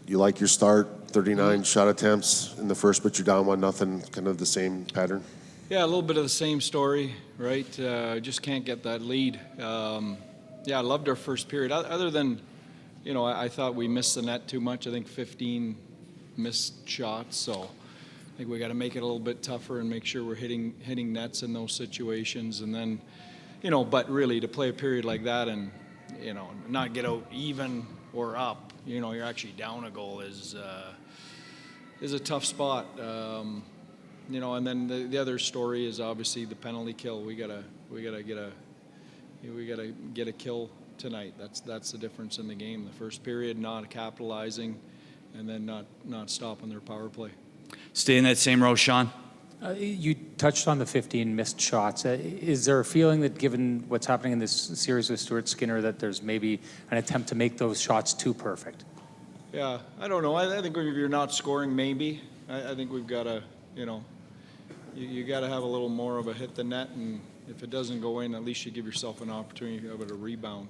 You like your start, 39 shot attempts in the first, but you're down 1-0, kind of the same pattern? Yeah, a little bit of the same story, right? Just can't get that lead. I loved our first period. Other than, I thought we missed the net too much. I think 15 missed shots, so I think we got to make it a little bit tougher and make sure we're hitting nets in those situations. And then, but really to play a period like that and, not get out even or up, you're actually down a goal is a tough spot. And then the other story is obviously the penalty kill. We gotta get a kill tonight. That's the difference in the game. The first period not capitalizing, and then not stopping their power play. Stay in that same row, Sean. You touched on the 15 missed shots. Is there a feeling that given what's happening in this series with Stuart Skinner that there's maybe an attempt to make those shots too perfect? Yeah, I don't know. I think if you're not scoring, maybe. I think we've got to, you got to have a little more of a hit the net, and if it doesn't go in, at least you give yourself an opportunity to be able to rebound,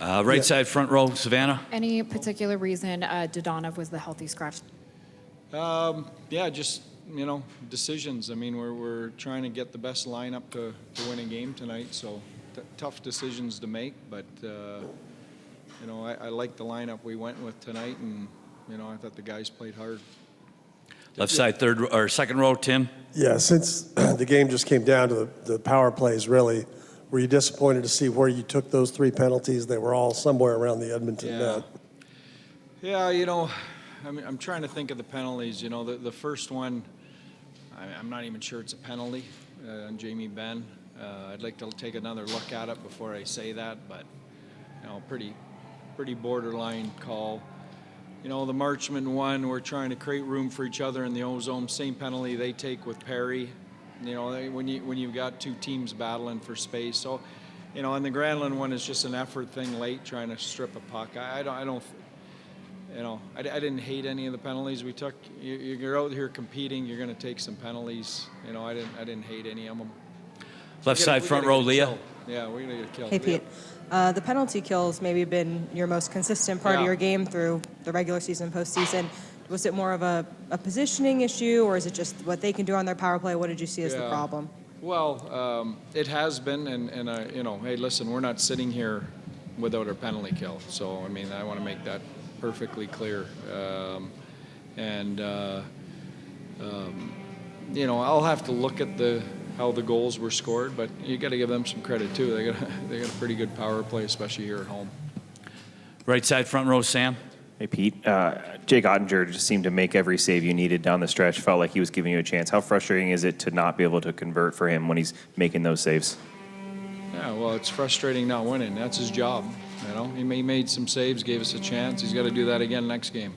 Right side front row, Savannah. Any particular reason Dodonov was the healthy scratch? Just decisions. I mean, we're trying to get the best lineup to win a game tonight, so tough decisions to make. But I like the lineup we went with tonight, and I thought the guys played hard. Left side third or second row, Tim. Yeah, since the game just came down to the power plays, really, were you disappointed to see where you took those 3 penalties? They were all somewhere around the Edmonton net. Yeah, I'm trying to think of the penalties. The first one, I'm not even sure it's a penalty on Jamie Benn. I'd like to take another look at it before I say that, but pretty borderline call. The Marchman one, we're trying to create room for each other in the O-zone. Same penalty they take with Perry. When you've got 2 teams battling for space. So, and the Granlund one is just an effort thing late, trying to strip a puck. I didn't hate any of the penalties we took. You're out here competing. You're going to take some penalties. I didn't hate any of them. Left side front row, Leah. Yeah, we're going to get a kill. Hey, Pete. The penalty kills maybe been your most consistent part of your game through the regular season, postseason. Was it more of a positioning issue, or is it just what they can do on their power play? What did you see as the problem? Well, it has been, and hey, listen, we're not sitting here without our penalty kill. So, I mean, I want to make that perfectly clear. I'll have to look at how the goals were scored, but you got to give them some credit too. They got a pretty good power play, especially here at home. Right side front row, Sam. Hey, Pete. Jake Ottinger just seemed to make every save you needed down the stretch. Felt like he was giving you a chance. How frustrating is it to not be able to convert for him when he's making those saves? Yeah, well, it's frustrating not winning. That's his job. He made some saves, gave us a chance. He's got to do that again next game.